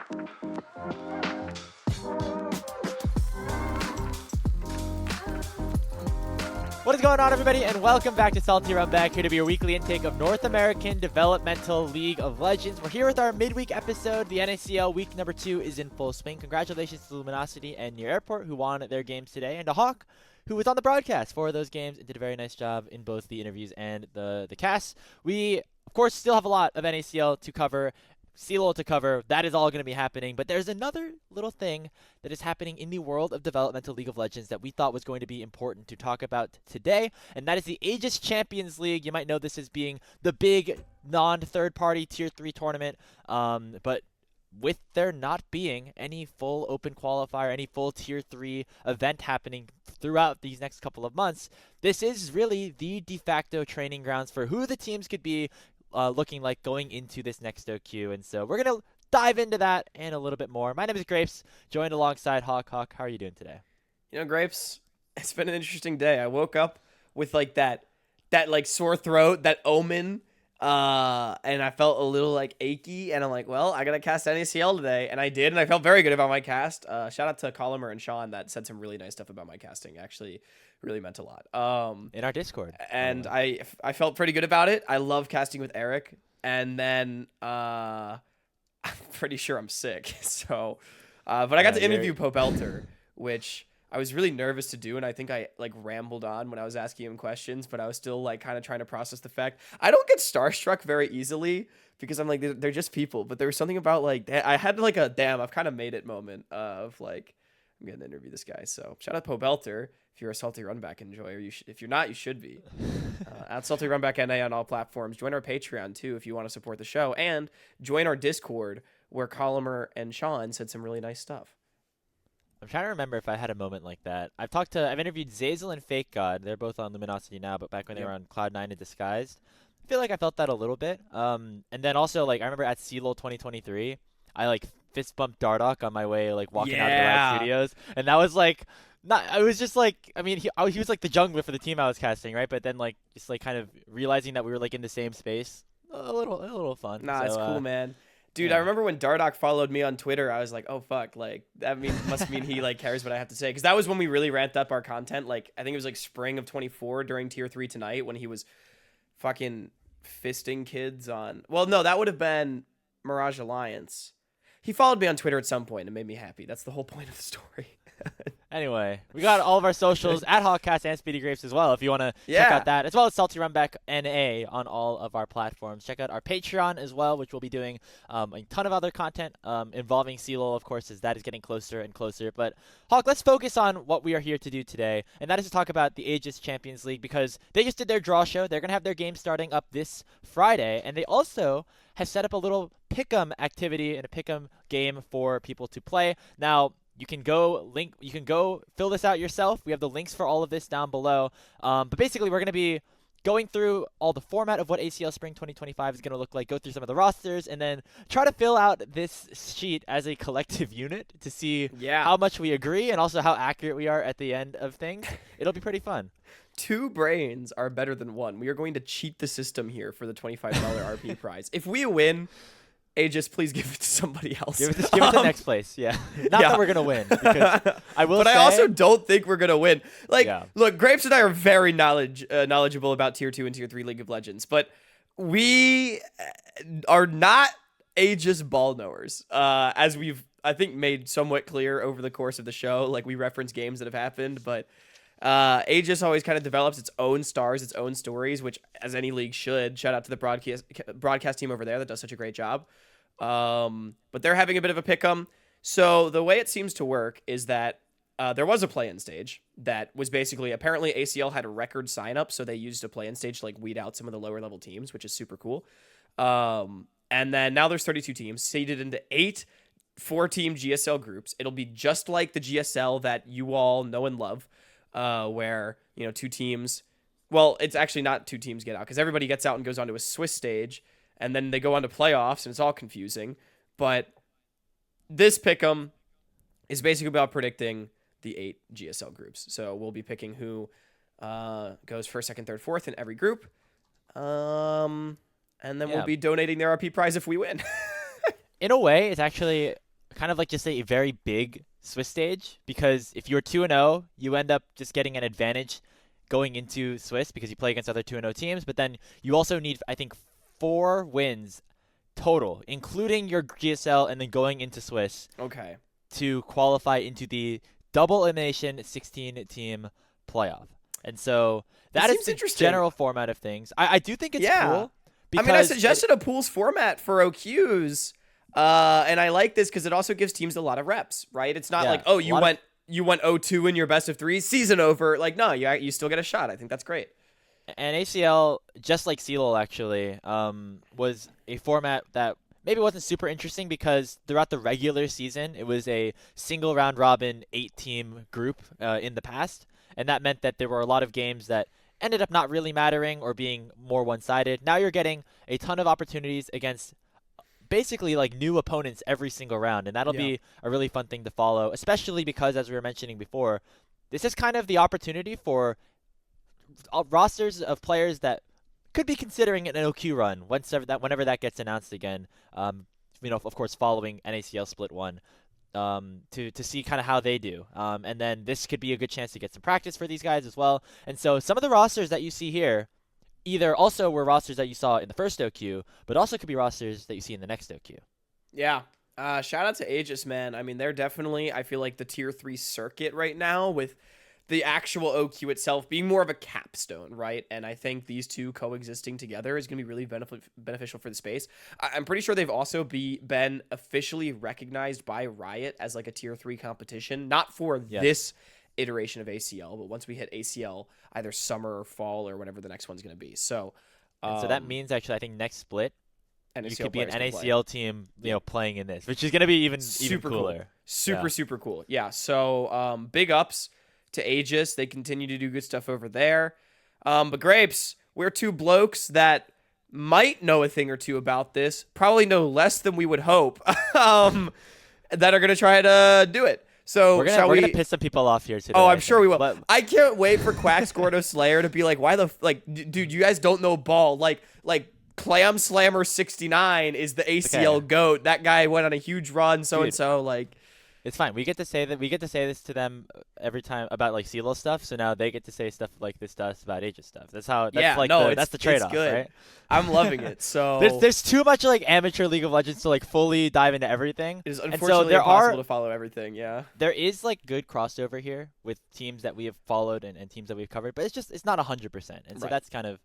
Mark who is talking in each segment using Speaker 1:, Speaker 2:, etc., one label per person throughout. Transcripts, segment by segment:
Speaker 1: What is going on, everybody, and welcome back to Salty Runback, here to be your weekly intake of North American Developmental League of Legends. We're here with our midweek episode. The NACL week number 2 is in full swing. Congratulations to Luminosity and Near Airport, who won their games today, and to Hawk, who was on the broadcast for those games and did a very nice job in both the interviews and the casts. We, of course, still have a lot of NACL to cover, CLO to cover. That is all going to be happening. But there's another little thing that is happening in the world of Developmental League of Legends that we thought was going to be important to talk about today, and that is the Aegis Champions League. You might know this as being the big non-third-party Tier 3 tournament, but with there not being any full open qualifier, any full Tier 3 event happening throughout these next couple of months, this is really the de facto training grounds for who the teams could be looking like going into this next OQ. And so we're going to dive into that and a little bit more. My name is Grapes, joined alongside Hawk. Hawk, how are you doing today?
Speaker 2: You know, Grapes, it's been an interesting day. I woke up with like that like sore throat, that omen, and I felt a little like achy, and I'm like, well, I gotta cast NACL today, and I did, and I felt very good about my cast. Shout out to Colomer and Sean that said some really nice stuff about my casting. Actually, really meant a lot.
Speaker 1: In our Discord.
Speaker 2: And I felt pretty good about it. I love casting with Eric, and then I'm pretty sure I'm sick. So, but I got to interview Pobelter, which I was really nervous to do, and I think I like rambled on when I was asking him questions, but I was still like kind of trying to process the fact I don't get starstruck very easily because I'm like they're just people. But there was something about like I had like a damn I've kind of made it moment of like I'm gonna interview this guy. So shout out Pobelter. If you're a Salty Runback enjoyer, if you're not, you should be. At Salty Runback NA on all platforms. Join our Patreon too if you want to support the show, and join our Discord where Colomer and Sean said some really nice stuff.
Speaker 1: I'm trying to remember if I had a moment like that. I've interviewed Zazel and Fake God. They're both on Luminosity now, but back when they were on Cloud9 and Disguised, I feel like I felt that a little bit. And then also, like, I remember at CLO 2023, I like fist bumped Dardoch on my way, like walking out of the live studios, and that was like, I was just like, I mean, he was like the jungler for the team I was casting, right? But then like just like kind of realizing that we were like in the same space, a little fun.
Speaker 2: Nah, it's cool, man. Dude,
Speaker 1: Yeah.
Speaker 2: I remember when Dardoch followed me on Twitter, I was like, oh, fuck, like, that must mean he, like, cares what I have to say. Because that was when we really ramped up our content. Like, I think it was, like, spring of 24 during Tier 3 Tonight when he was fucking fisting kids on... Well, no, that would have been Mirage Alliance. He followed me on Twitter at some point and made me happy. That's the whole point of the story.
Speaker 1: Anyway, we got all of our socials at Hawkcast and Speedy Grapes as well if you want to check out that, as well as Salty Runback NA on all of our platforms. Check out our Patreon as well, which we'll be doing a ton of other content involving CLO, of course, as that is getting closer and closer. But Hawk, let's focus on what we are here to do today, and that is to talk about the Aegis Champions League, because they just did their draw show. They're going to have their game starting up this Friday, and they also have set up a little pick-em activity and a pick-em game for people to play. Now, you can go fill this out yourself. We have the links for all of this down below. But basically, we're going to be going through all the format of what ACL Spring 2025 is going to look like, go through some of the rosters, and then try to fill out this sheet as a collective unit to see how much we agree and also how accurate we are at the end of things. It'll be pretty fun.
Speaker 2: 2 brains are better than 1. We are going to cheat the system here for the $25 RP prize. If we win... Aegis, please give it to somebody else.
Speaker 1: Give it to next place, Not that we're going to win, because I will say...
Speaker 2: I also don't think we're going to win. Like, look, Grapes and I are very knowledgeable about Tier 2 and Tier 3 League of Legends, but we are not Aegis ball knowers, as we've, I think, made somewhat clear over the course of the show. Like, we reference games that have happened, but Aegis always kind of develops its own stars, its own stories, which, as any league should. Shout out to the broadcast team over there that does such a great job. But they're having a bit of a pick-em. So the way it seems to work is that there was a play-in stage that was basically, apparently ACL had a record sign-up, so they used a play-in stage to like weed out some of the lower-level teams, which is super cool. And then now there's 32 teams seeded into 8 4-team GSL groups. It'll be just like the GSL that you all know and love, where, 2 teams... Well, it's actually not 2 teams get out, because everybody gets out and goes on to a Swiss stage, and then they go on to playoffs, and it's all confusing. But this pick'em is basically about predicting the 8 GSL groups. So we'll be picking who goes first, second, third, fourth in every group. And then we'll be donating their RP prize if we win.
Speaker 1: In a way, it's actually kind of like just a very big Swiss stage, because if you're 2-0, you end up just getting an advantage going into Swiss because you play against other 2-0 teams, but then you also need, I think, 4 wins total, including your GSL and then going into Swiss.
Speaker 2: Okay.
Speaker 1: To qualify into the double elimination 16-team playoff. And so that is the general format of things. I do think it's cool.
Speaker 2: Because I suggested a pools format for OQs, and I like this because it also gives teams a lot of reps, right? It's not like, oh, you went 0-2 in your best of 3, season over. Like, no, you still get a shot. I think that's great.
Speaker 1: And ACL, just like CLOL actually, was a format that maybe wasn't super interesting because throughout the regular season, it was a single round robin 8-team group in the past. And that meant that there were a lot of games that ended up not really mattering or being more one-sided. Now you're getting a ton of opportunities against basically like new opponents every single round. And that'll be a really fun thing to follow, especially because, as we were mentioning before, this is kind of the opportunity for rosters of players that could be considering an OQ run whenever that gets announced again. Of course, following NACL Split 1, to see kind of how they do. And then this could be a good chance to get some practice for these guys as well. And so some of the rosters that you see here either also were rosters that you saw in the first OQ, but also could be rosters that you see in the next OQ.
Speaker 2: Yeah. Shout out to Aegis, man. I mean, they're definitely, I feel like, the tier 3 circuit right now, with the actual OQ itself being more of a capstone, right? And I think these two coexisting together is going to be really beneficial for the space. I'm pretty sure they've also been officially recognized by Riot as like a tier 3 competition, not for this iteration of ACL, but once we hit ACL, either summer or fall or whatever the next one's going to be. So,
Speaker 1: so that means actually, I think next split,
Speaker 2: NACL
Speaker 1: you could be an NACL team, playing in this, which is going to be even cooler.
Speaker 2: Cool. Super cool. Yeah. So, big ups to Aegis. They continue to do good stuff over there. But Grapes, we're two blokes that might know a thing or two about this, probably know less than we would hope, that are going to try to do it. So
Speaker 1: we're gonna piss some people off here today.
Speaker 2: Oh, I'm sure we will. But I can't wait for Quacks Gordo Slayer to be like, why the dude, you guys don't know ball. Like Clam Slammer 69 is the ACL GOAT. That guy went on a huge run, so like.
Speaker 1: It's fine. We get to say this to them every time about like CLO stuff. So now they get to say stuff like this to us about Aegis stuff. That's the trade-off, right?
Speaker 2: I'm loving it. So
Speaker 1: there's too much like amateur League of Legends to like fully dive into everything.
Speaker 2: It is unfortunately impossible to follow everything. Yeah.
Speaker 1: There is like good crossover here with teams that we have followed and teams that we've covered, but it's not 100%. And so that's kind of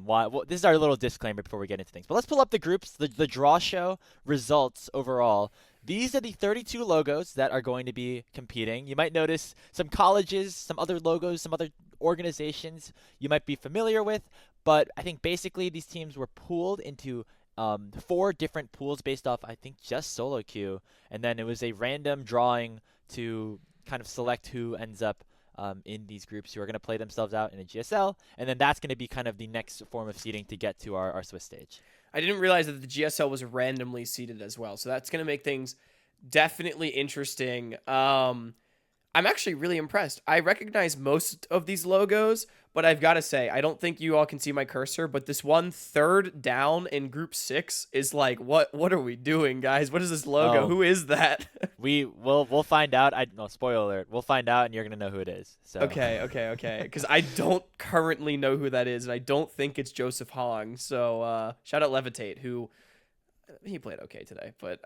Speaker 1: why. Well, this is our little disclaimer before we get into things. But let's pull up the groups, the draw show results overall. These are the 32 logos that are going to be competing. You might notice some colleges, some other logos, some other organizations you might be familiar with, but I think basically these teams were pooled into 4 different pools based off, I think, just solo queue, and then it was a random drawing to kind of select who ends up in these groups who are going to play themselves out in a GSL, and then that's going to be kind of the next form of seeding to get to our Swiss stage.
Speaker 2: I didn't realize that the GSL was randomly seeded as well, so that's going to make things definitely interesting. I'm actually really impressed. I recognize most of these logos, but I've got to say, I don't think you all can see my cursor, but this one third down in Group 6 is like, what are we doing, guys? What is this logo? Who is that?
Speaker 1: We'll find out. No, spoiler alert. We'll find out, and you're going to know who it is. So.
Speaker 2: Okay. Because I don't currently know who that is, and I don't think it's Joseph Hong. So shout out Levitate, who he played okay today, but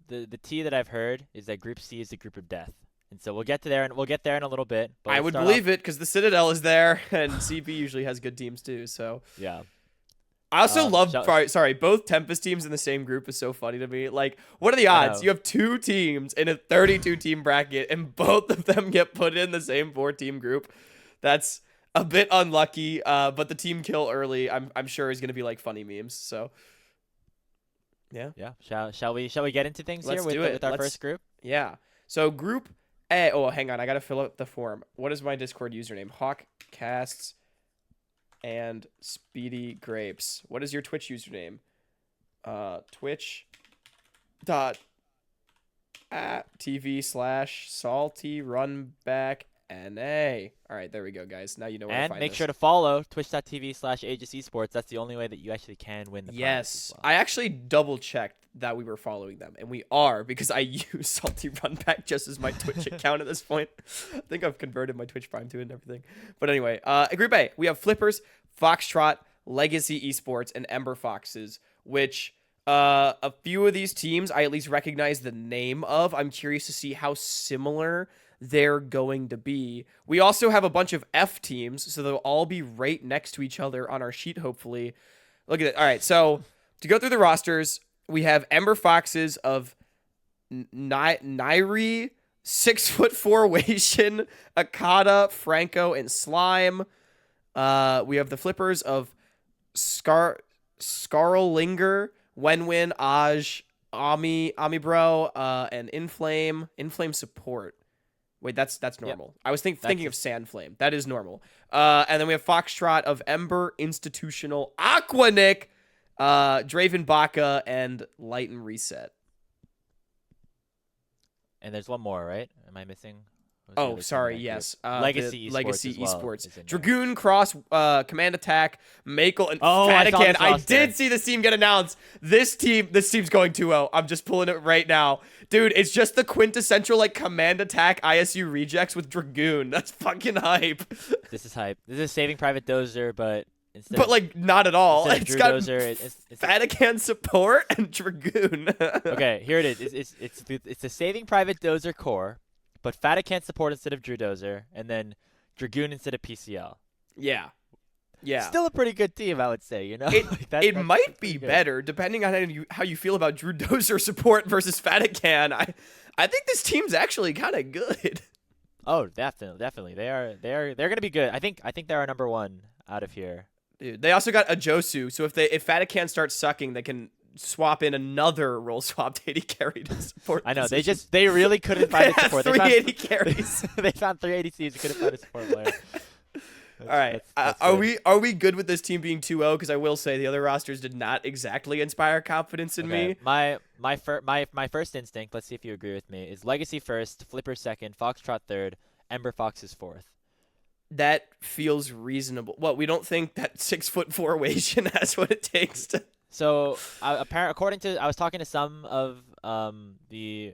Speaker 1: the T that I've heard is that Group C is the group of death, and so we'll get there in a little bit. But
Speaker 2: I would believe it because the Citadel is there, and CP usually has good teams too. So
Speaker 1: yeah.
Speaker 2: I also love. Both Tempest teams in the same group is so funny to me. Like, what are the odds? You have 2 teams in a 32-team bracket, and both of them get put in the same 4-team group. That's a bit unlucky. But the team kill early, I'm sure is going to be like funny memes. So. Yeah.
Speaker 1: Shall we get into things here with our first group?
Speaker 2: Yeah. So Group A. Oh, hang on. I gotta fill out the form. What is my Discord username? Hawkcasts and Speedy Grapes. What is your Twitch username? Twitch.tv/Salty Runback NA. All right, there we go, guys. Now you know where to
Speaker 1: And
Speaker 2: find
Speaker 1: make
Speaker 2: this.
Speaker 1: sure to follow twitch.tv/Aegis Esports. That's the only way that you actually can win the prize.
Speaker 2: Yes,
Speaker 1: As well.
Speaker 2: I actually double-checked that we were following them, and we are, because I use Salty Runback just as my Twitch account at this point. I think I've converted my Twitch Prime to it and everything. But anyway, Group A, we have Flippers, Foxtrot, Legacy Esports, and Ember Foxes, which a few of these teams I at least recognize the name of. I'm curious to see how similar they're going to be. We also have a bunch of F teams, so they'll all be right next to each other on our sheet, hopefully. Look at it. All right, so to go through the rosters, we have Ember Foxes of Nairi, 6'4" Wation, Akata, Franco, and Slime. We have the Flippers of Scarlinger, Wenwin, Aj, Ami and Inflame support. Wait, that's normal. Yep. I was thinking of Sandflame. That is normal. And then we have Foxtrot of Ember, Institutional, Aquanic, Draven Baka, and Light and Reset.
Speaker 1: And there's one more, right? Am I missing?
Speaker 2: Oh, sorry. Yes.
Speaker 1: Legacy
Speaker 2: Esports.
Speaker 1: Well
Speaker 2: Dragoon, Cross, Command Attack, Makel, and
Speaker 1: Fatakan.
Speaker 2: I did see this team get announced. This team's going 2-0. I'm just pulling it right now. Dude, it's just the quintessential like Command Attack ISU rejects with Dragoon. That's fucking hype.
Speaker 1: This is hype. This is Saving Private Dozer, but
Speaker 2: not at all. It's got
Speaker 1: Dozer, it's
Speaker 2: Fatakan support and Dragoon.
Speaker 1: Okay, here it is. It's the Saving Private Dozer core, but Fatakan support instead of Dozer, and then Dragoon instead of PCL.
Speaker 2: Yeah.
Speaker 1: Still a pretty good team, I would say. You know,
Speaker 2: it might be better depending on how you feel about Dozer support versus Fatakan. I think this team's actually kind of good.
Speaker 1: Oh, definitely. They're gonna be good. I think they're our number one out of here.
Speaker 2: Dude, they also got a Josu, so if Fatakan starts sucking, they can swap in another role swapped AD carry to support.
Speaker 1: I know they really couldn't find a support.
Speaker 2: They found 3 AD carries.
Speaker 1: They found 3 ADCs and couldn't find a support player.
Speaker 2: All right, are we good with this team being 2-0? Because I will say the other rosters did not exactly inspire confidence in me.
Speaker 1: My first instinct, let's see if you agree with me, is Legacy first, Flipper second, Foxtrot third, Ember Fox is fourth.
Speaker 2: That feels reasonable. What, we don't think that 6'4" Wation has what it takes to...
Speaker 1: So, according to... I was talking to some of the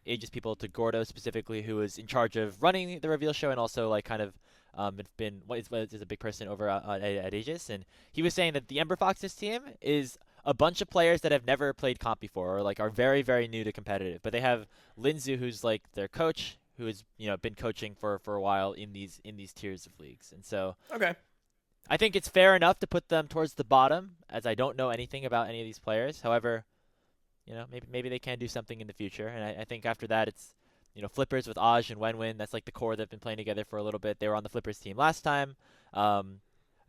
Speaker 1: Aegis people, to Gordo specifically, who was in charge of running the reveal show and also like kind of is a big person over at Aegis, and he was saying that the Ember Foxes team is a bunch of players that have never played comp before or like are very, very new to competitive. But they have Linzu, who's like their coach, who has been coaching for a while in these tiers of leagues. And so
Speaker 2: okay,
Speaker 1: I think it's fair enough to put them towards the bottom, as I don't know anything about any of these players. However, maybe they can do something in the future. And I think after that it's Flippers with Aj and Wenwin. That's like the core that have been playing together for a little bit. They were on the Flippers team last time. I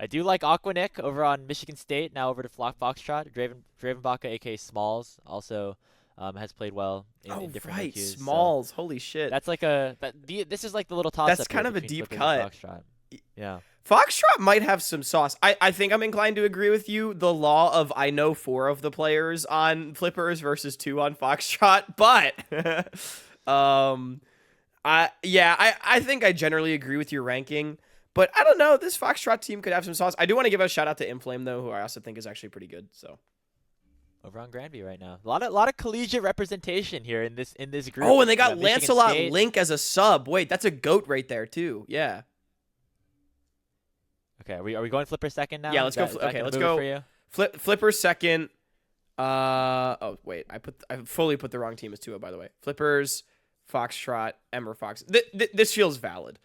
Speaker 1: do like Aquanic over on Michigan State, now over to Foxtrot. Draven Baka, aka Smalls, also has played well in different AQs.
Speaker 2: Smalls,
Speaker 1: so
Speaker 2: holy shit.
Speaker 1: That's like this is like the little toss-up.
Speaker 2: That's kind of a deep
Speaker 1: Flippers
Speaker 2: cut.
Speaker 1: Foxtrot. Yeah.
Speaker 2: Foxtrot might have some sauce. I think I'm inclined to agree with you. The law of I know 4 of the players on Flippers versus 2 on Foxtrot, but I think I generally agree with your ranking, but I don't know. This Foxtrot team could have some sauce. I do want to give a shout out to Inflame though, who I also think is actually pretty good. So
Speaker 1: over on Grandview right now, a lot of collegiate representation here in this group.
Speaker 2: Oh, and they got Lancelot Link as a sub. Wait, that's a goat right there too. Yeah.
Speaker 1: Okay, are we going Flipper second now?
Speaker 2: Yeah, let's go. Okay, let's go. Flipper second. Oh wait, I fully put the wrong team as 2-0, by the way. Flippers, Foxtrot, Ember Fox. This feels valid.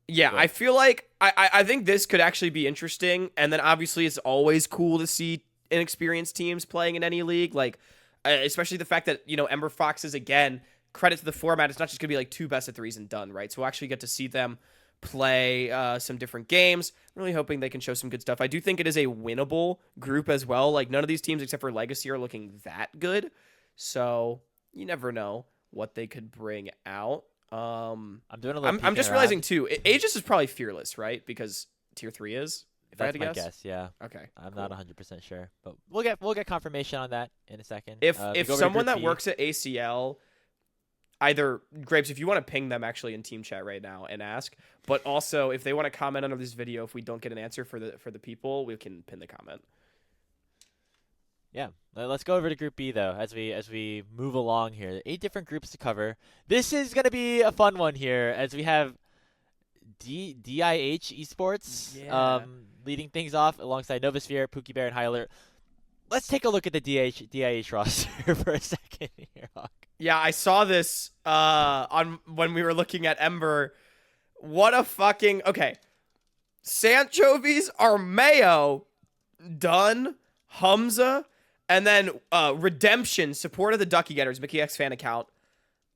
Speaker 2: Yeah, I feel like I think this could actually be interesting. And then obviously it's always cool to see inexperienced teams playing in any league, like especially the fact that Ember Foxes, again, credit to the format, it's not just gonna be like 2 best of 3s and done, right? So we'll actually get to see them play some different games. I'm really hoping they can show some good stuff. I do think it is a winnable group as well. Like none of these teams except for Legacy are looking that good, so you never know what they could bring out. I'm just realizing too, Aegis is probably fearless, right? Because tier 3 is.
Speaker 1: That's my guess. Yeah.
Speaker 2: Okay.
Speaker 1: I'm not 100% sure, but we'll get confirmation on that in a second.
Speaker 2: If someone that works at ACL, either Grapes, if you want to ping them actually in team chat right now and ask, but also if they want to comment under this video, if we don't get an answer for the people, we can pin the comment.
Speaker 1: Yeah, let's go over to Group B though as we move along here. 8 different groups to cover. This is gonna be a fun one here as we have DIH Esports leading things off alongside Novasphere, Pookie Bear, and High Alert. Let's take a look at the DIH roster for a second here, Hawk.
Speaker 2: Yeah, I saw this on when we were looking at Ember. What a fucking Sanchovies, Armeo, Dunn, Humzh, and then Redemption, support of the Ducky Getters, Mickey X fan account.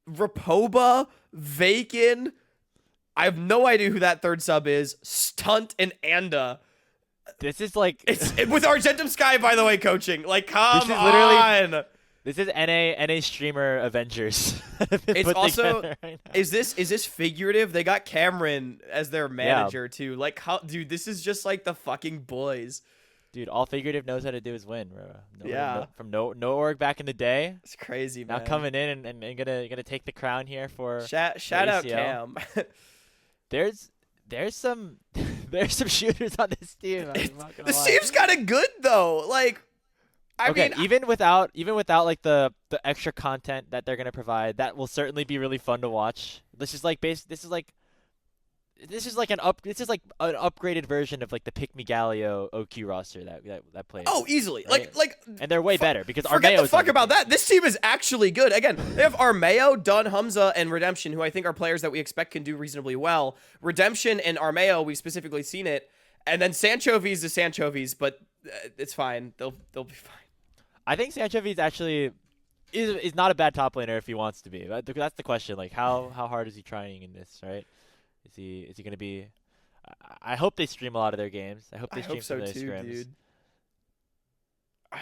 Speaker 2: Rapoba, Vakin. I have no idea who that third sub is. Stunt and Anda.
Speaker 1: This is like
Speaker 2: it's with Argentum Sky, by the way, coaching. Like, come on.
Speaker 1: This is NA streamer Avengers.
Speaker 2: It's also right, is this figurative? They got Cameron as their manager too. Like, how, dude, this is just like the fucking boys.
Speaker 1: Dude, all figurative knows how to do is win, bro. From no org back in the day.
Speaker 2: It's crazy, man.
Speaker 1: Now coming in and gonna take the crown here for
Speaker 2: shout out Cam.
Speaker 1: There's some shooters on this team.
Speaker 2: This team's kind of good though. Like, I mean,
Speaker 1: even without like the extra content that they're gonna provide, that will certainly be really fun to watch. This is like an upgraded version of like the Pick Me Galio OQ roster that plays.
Speaker 2: Oh, easily.
Speaker 1: Right?
Speaker 2: Like
Speaker 1: and they're way better because
Speaker 2: forget
Speaker 1: Armeo
Speaker 2: the fuck about that. This team is actually good. Again, they have Armeo, Dunn, Humzh, and Redemption, who I think are players that we expect can do reasonably well. Redemption and Armeo, we've specifically seen it, and then Sanchovies is Sanchovies, but it's fine. They'll be fine.
Speaker 1: I think Sanchovies actually is not a bad top laner if he wants to be. That's the question. Like, how hard is he trying in this, right? Is he going to be? I hope they stream a lot of their games. I hope they stream some of their scrims. Dude.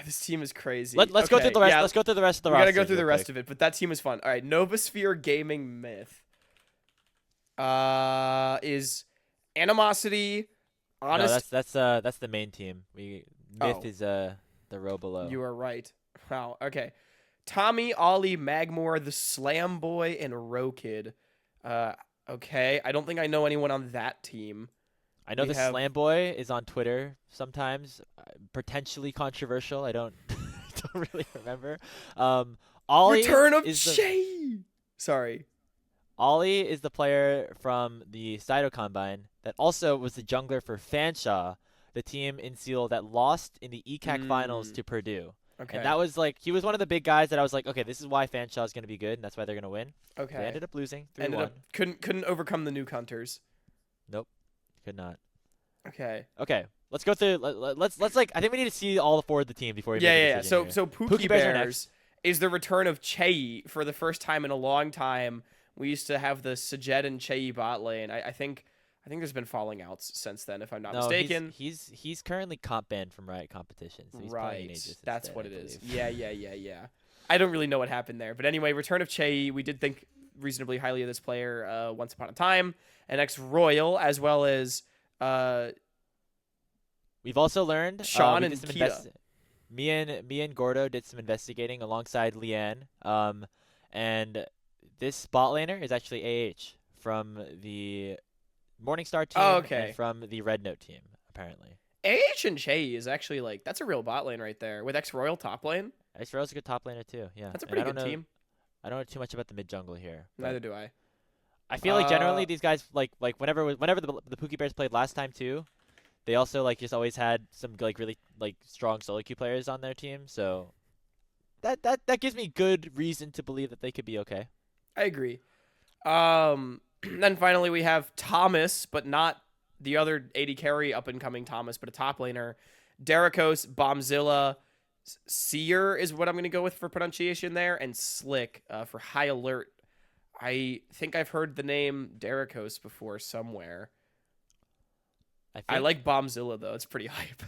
Speaker 2: This team is crazy.
Speaker 1: Let's go through the rest. Yeah, let's go through the rest of the roster.
Speaker 2: We gotta go through the rest of it, but that team is fun. All right, Novasphere Gaming Myth is Animosity. Honest.
Speaker 1: No, that's the main team. Myth is the row below.
Speaker 2: You are right. Wow. Okay. Tommy, Ollie, Magmore, the Slam Boy, and Row Kid. Okay, I don't think I know anyone on that team.
Speaker 1: I know Slam Boy is on Twitter sometimes, potentially controversial. I don't really remember. Ollie
Speaker 2: Return of Shay. Sorry.
Speaker 1: Ollie is the player from the Cyto Combine that also was the jungler for Fanshawe, the team in Seal that lost in the ECAC finals to Purdue.
Speaker 2: Okay.
Speaker 1: And that was like, he was one of the big guys that I was like, okay, this is why Fanshawe is going to be good, and that's why they're going to win.
Speaker 2: Okay.
Speaker 1: They ended up losing 3-1.
Speaker 2: Couldn't overcome the Nuke Hunters.
Speaker 1: Nope. Could not.
Speaker 2: Okay.
Speaker 1: Okay. Let's go through. Let's like. I think we need to see all 4 of the team before we make a decision.
Speaker 2: So Pookie Bears is the return of Chei for the first time in a long time. We used to have the Sajed and Chei bot lane. I think there's been falling outs since then, if I'm not mistaken.
Speaker 1: He's currently comp banned from Riot competitions. So he's playing Aegis
Speaker 2: That's
Speaker 1: instead,
Speaker 2: what it is. Yeah. I don't really know what happened there, but anyway, return of Chei. We did think reasonably highly of this player once upon a time. An ex-Royal, as well as
Speaker 1: we've also learned
Speaker 2: Sean and Kita.
Speaker 1: Me and Gordo did some investigating alongside Leanne. And this bot laner is actually AH from the Morningstar team and from the Red Note team, apparently.
Speaker 2: AH and Chei is actually like, that's a real bot lane right there with ex-Royal top lane.
Speaker 1: Ex-Royal's a good top laner too, yeah.
Speaker 2: That's a pretty good team.
Speaker 1: I don't know too much about the mid jungle here.
Speaker 2: Neither do I.
Speaker 1: I feel like generally these guys like whenever the Pookie Bears played last time too, they also like just always had some like really like strong solo queue players on their team, so that gives me good reason to believe that they could be okay.
Speaker 2: I agree. Then finally we have Thomas, but not the other 80 carry up and coming Thomas, but a top laner. Derikos, Bombzilla, Seer is what I'm going to go with for pronunciation there, and Slick for High Alert. I think I've heard the name Derikos before somewhere. I like Bombzilla though; it's pretty hype.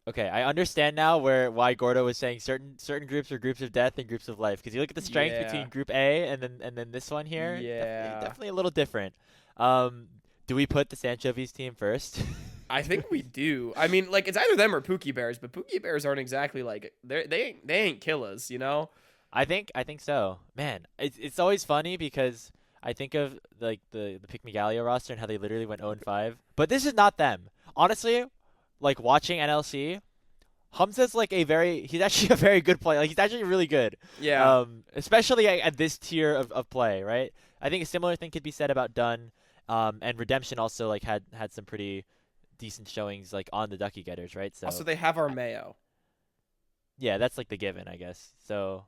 Speaker 1: Okay, I understand now why Gordo was saying certain groups are groups of death and groups of life, because you look at the strength between Group A and then this one here.
Speaker 2: Yeah,
Speaker 1: definitely a little different. Do we put the Sanchovies team first?
Speaker 2: I think we do. I mean, like, it's either them or Pookie Bears, but Pookie Bears aren't exactly like they ain't killers, you know.
Speaker 1: I think so. Man, it's always funny because I think of like the Pick Megalia roster and how they literally went 0-5. But this is not them. Honestly, like watching NLC, Humzh's like he's actually a very good player. Like he's actually really good.
Speaker 2: Yeah.
Speaker 1: Especially at this tier of play, right? I think a similar thing could be said about Dunn. And Redemption also like had some pretty decent showings like on the Ducky Getters, right? So
Speaker 2: also they have our Mayo.
Speaker 1: Yeah, that's like the given, I guess. So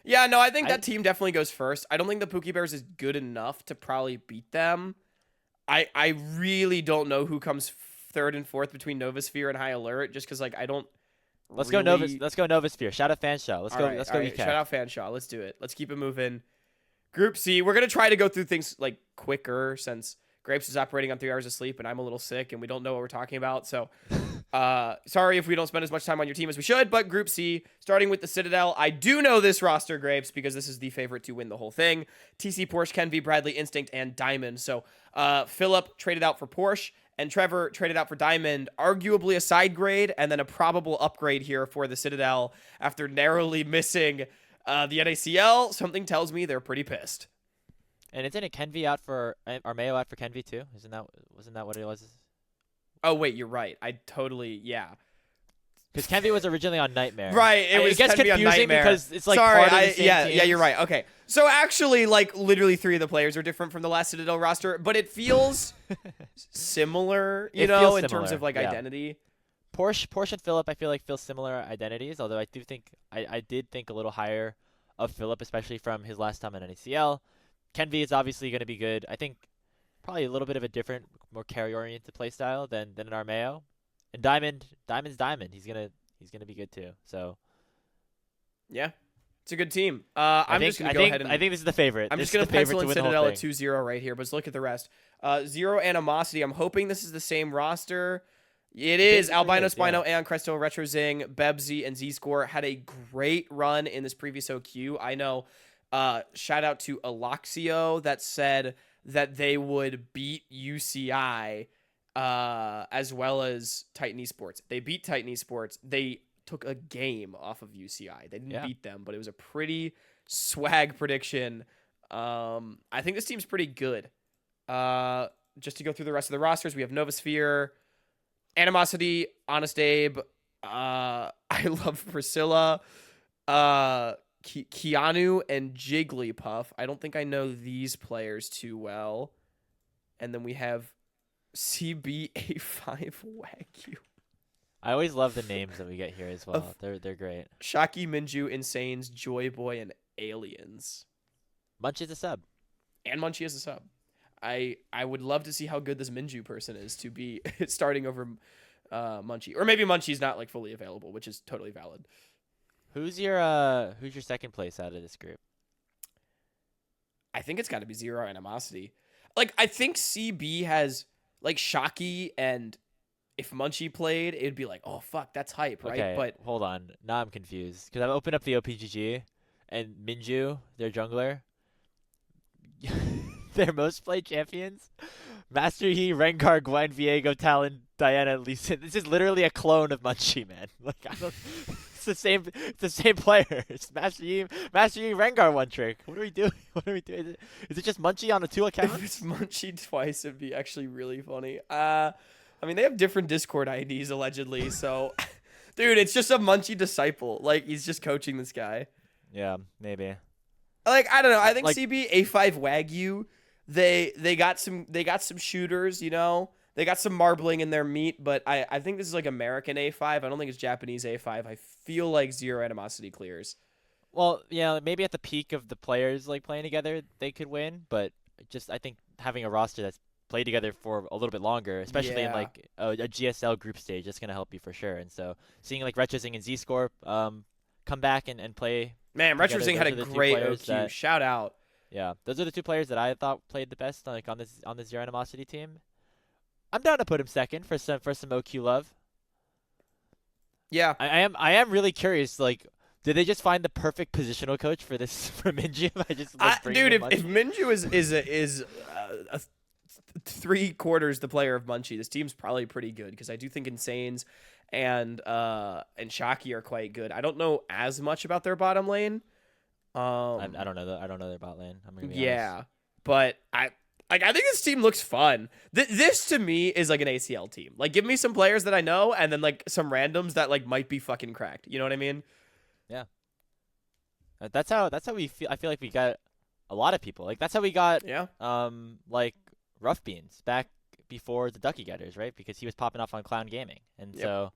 Speaker 2: yeah, no, I think that team definitely goes first. I don't think the Pookie Bears is good enough to probably beat them. I really don't know who comes third and fourth between Novasphere and High Alert, just because like I don't.
Speaker 1: Let's go Novasphere. Shout out Fanshaw. Let's go
Speaker 2: right. Shout out Fanshaw. Let's do it. Let's keep it moving. Group C. We're gonna try to go through things like quicker since Grapes is operating on 3 hours of sleep and I'm a little sick and we don't know what we're talking about. So sorry if we don't spend as much time on your team as we should, but Group C, starting with the Citadel. I do know this roster, Grapes, because this is the favorite to win the whole thing. TC, Porsche, Kenvy, Bradley, Instinct, and Diamond. So Philip traded out for Porsche and Trevor traded out for Diamond, arguably a side grade and then a probable upgrade here for the Citadel after narrowly missing the NACL. Something tells me they're pretty pissed.
Speaker 1: And isn't it Kenvy out for Armeo out for Kenvy too? Wasn't that what it was?
Speaker 2: Oh wait, you're right. Yeah.
Speaker 1: Because Kenvy was originally on Nightmare.
Speaker 2: Right, it gets
Speaker 1: confusing because it's like
Speaker 2: sorry,
Speaker 1: part of the same teams.
Speaker 2: Yeah, you're right. Okay, so actually, like literally 3 of the players are different from the last Citadel roster, but it feels similar, in terms of like identity.
Speaker 1: Porsche and Philip, I feel like feel similar identities. Although I do think I did think a little higher of Philip, especially from his last time in NACL. Kenvy is obviously going to be good. I think probably a little bit of a different, more carry-oriented play style than an Armeo. And Diamond's Diamond. He's gonna be good too. So
Speaker 2: yeah, it's a good team. I think
Speaker 1: this is the favorite.
Speaker 2: I'm just gonna pencil in Citadel at 2-0 right here. But let's look at the rest. Zero Animosity. I'm hoping this is the same roster. It is. Albino Spino, Aeon Cresto, Retro Zing, Bebzy, and Z-Score had a great run in this previous OQ. I know. Shout out to Aloxio that said that they would beat UCI as well as Titan Esports. They beat Titan Esports. They took a game off of UCI. They didn't beat them, but it was a pretty swag prediction. I think this team's pretty good. Just to go through the rest of the rosters, we have Novasphere, Animosity, Honest Abe, I love Priscilla, Keanu, and Jigglypuff. I don't think I know these players too well. And then we have CBA5 Wagyu.
Speaker 1: I always love the names that we get here as well. They're great.
Speaker 2: Shaki, Minju, Insanes, Joy Boy, and Aliens.
Speaker 1: Munchie's a sub.
Speaker 2: And Munchie is a sub. I would love to see how good this Minju person is to be starting over Munchie. Or maybe Munchie's not like fully available, which is totally valid.
Speaker 1: Who's your second place out of this group?
Speaker 2: I think it's got to be Zero Animosity. Like I think CB has like Shaki, and if Munchie played, it'd be like, oh fuck, that's hype, right?
Speaker 1: Okay,
Speaker 2: but
Speaker 1: hold on, now I'm confused because I've opened up the OPGG and Minju, their jungler, their most played champions, Master Yi, Rengar, Gwen, Viego, Talon, Diana, Lee Sin. This is literally a clone of Munchie, man. Like I don't. It's the same player. It's Master Yi, Rengar one trick. What are we doing? Is it just Munchie on 2 accounts?
Speaker 2: If it's Munchie twice, it'd be actually really funny. I mean, they have different Discord IDs allegedly, so dude, it's just a Munchie disciple. Like he's just coaching this guy.
Speaker 1: Yeah, maybe.
Speaker 2: Like I don't know. I think like, CB A5 Wagyu. They got some shooters, They got some marbling in their meat, but I think this is like American A5. I don't think it's Japanese A5. I feel like Zero Animosity clears.
Speaker 1: Well, yeah, maybe at the peak of the players like playing together, they could win, but just I think having a roster that's played together for a little bit longer, especially in like a GSL group stage, that's gonna help you for sure. And so seeing like Retrozing and Z-Score come back and play.
Speaker 2: Man, Retrozing had a great OQ. Shout out.
Speaker 1: Yeah, those are the 2 players that I thought played the best like on this Zero Animosity team. I'm down to put him second for some OQ love.
Speaker 2: Yeah,
Speaker 1: I am really curious. Like, did they just find the perfect positional coach for this for Minju? If
Speaker 2: if Minju is 3/4 the player of Munchie, this team's probably pretty good because I do think Insanes and Shockey are quite good. I don't know as much about their bottom lane.
Speaker 1: I don't know. I don't know their bot lane. I'm gonna be honest.
Speaker 2: But I think this team looks fun. This to me is like an ACL team. Like, give me some players that I know, and then like some randoms that like might be fucking cracked. You know what I mean?
Speaker 1: Yeah. That's how we feel. I feel like we got a lot of people. Like that's how we got like Rough Beans back before the Ducky Getters, right? Because he was popping off on Clown Gaming, and so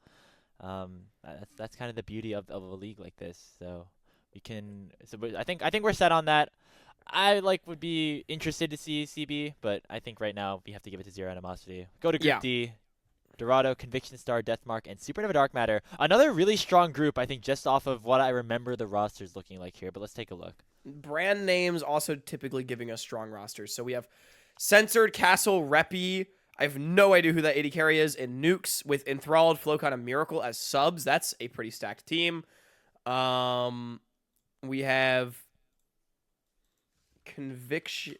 Speaker 1: that's kind of the beauty of a league like this. So we can. So I think we're set on that. I would be interested to see CB, but I think right now we have to give it to Zero Animosity. Go to Group D. Dorado, Conviction Star, Deathmark, and Supernova Dark Matter. Another really strong group, I think, just off of what I remember the rosters looking like here. But let's take a look.
Speaker 2: Brand names also typically giving us strong rosters. So we have Censored, Castle, Reppy. I have no idea who that AD carry is. And Nukes with Enthralled, Flowcon, and Miracle as subs. That's a pretty stacked team. We have Conviction.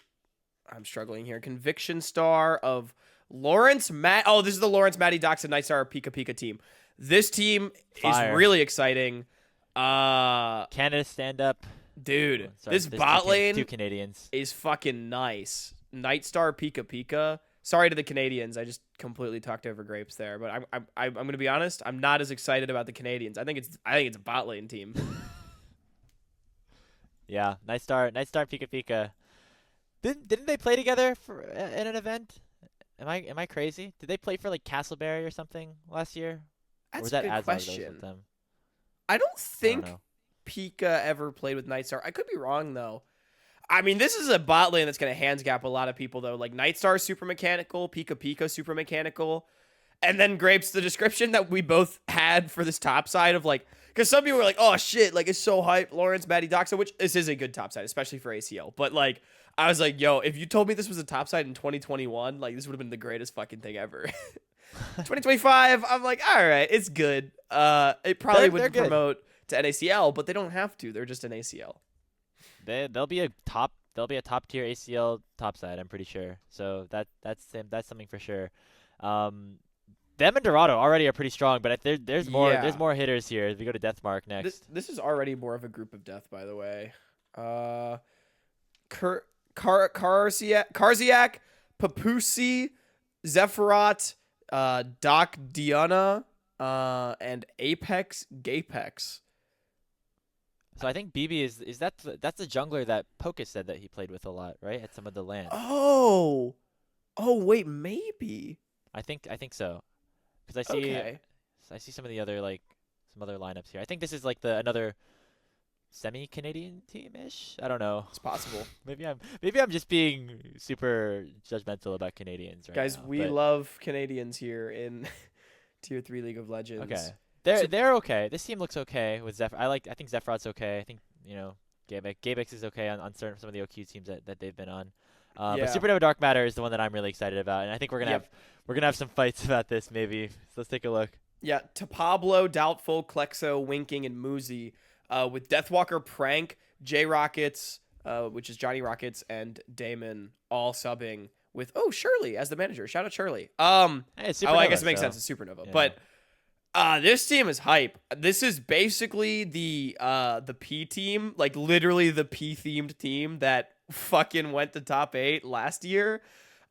Speaker 2: I'm struggling here. Conviction Star of Lawrence, this is the Lawrence, Matty, Dox, and Nightstar Pika Pika team. This team is really exciting.
Speaker 1: Canada stand up.
Speaker 2: Dude, this bot lane
Speaker 1: two Canadians
Speaker 2: is fucking nice. Nightstar Pika Pika. Sorry to the Canadians. I just completely talked over Grapes there, but I'm going to be honest. I'm not as excited about the Canadians. I think it's a bot lane team.
Speaker 1: Yeah, Nightstar Pika Pika. Didn't they play together in an event? Am I crazy? Did they play for like Castleberry or something last year?
Speaker 2: That's a good question. I don't think Pika ever played with Nightstar. I could be wrong though. I mean, this is a bot lane that's going to hands gap a lot of people though. Like Nightstar super mechanical, Pika Pika super mechanical, and then Grapes, the description that we both had for this top side of like, because some people were like, oh shit, like it's so hype, Lawrence, Matty, Doxa, which this is a good top side, especially for ACL. But like, I was like, yo, if you told me this was a top side in 2021, like this would have been the greatest fucking thing ever. 2025, I'm like, all right, it's good. It probably would promote to NACL, but they don't have to. They're just an ACL.
Speaker 1: They'll be a top tier ACL top side, I'm pretty sure. So that's something for sure. Them and Dorado already are pretty strong, but there's more hitters here as we go to Deathmark next.
Speaker 2: This is already more of a group of death, by the way. Karziak, Papusi, Zephyrat, Doc Diana, and Apex Gapex.
Speaker 1: So I think BB that's the jungler that Pocus said that he played with a lot, right? At some of the lands.
Speaker 2: Oh wait, maybe.
Speaker 1: I think so, because I see some of the other some other lineups here. I think this is like another semi-Canadian team-ish. I don't know.
Speaker 2: It's possible.
Speaker 1: Maybe I'm just being super judgmental about Canadians right
Speaker 2: Guys,
Speaker 1: now.
Speaker 2: We love Canadians here in Tier 3 League of Legends.
Speaker 1: Okay. They're okay. This team looks okay with Zephyr. I think Zephyrot's okay. I think, Gabex is okay on some of the OQ teams that they've been on. But Supernova Dark Matter is the one that I'm really excited about, and I think we're gonna have some fights about this maybe. So let's take a look.
Speaker 2: Yeah, Pablo, Doubtful, Klexo, Winking, and Muzi, with Deathwalker, Prank, J Rockets, which is Johnny Rockets, and Damon all subbing with Shirley as the manager. Shout out Shirley.
Speaker 1: Hey, it's Supernova,
Speaker 2: I guess it makes sense. It's Supernova,
Speaker 1: yeah.
Speaker 2: But this team is hype. This is basically the P team, like literally the P themed team that fucking went to top 8 last year.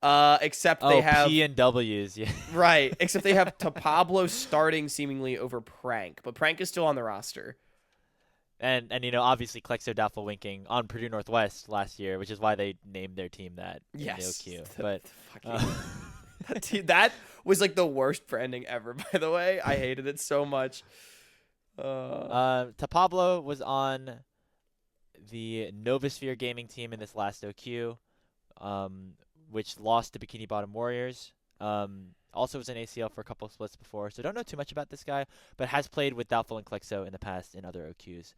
Speaker 2: Except they have
Speaker 1: P and W's, yeah.
Speaker 2: Right. Except they have Pablo starting seemingly over Prank, but Prank is still on the roster.
Speaker 1: And obviously Klexo, Doubtful, Winking on Purdue Northwest last year, which is why they named their team that.
Speaker 2: Yes.
Speaker 1: In the OQ.
Speaker 2: But that was like the worst branding ever, by the way. I hated it so much.
Speaker 1: Pablo was on the Novosphere Gaming team in this last OQ, which lost to Bikini Bottom Warriors. Also was in ACL for a couple of splits before, so don't know too much about this guy, but has played with Doubtful and Klexo in the past in other OQs.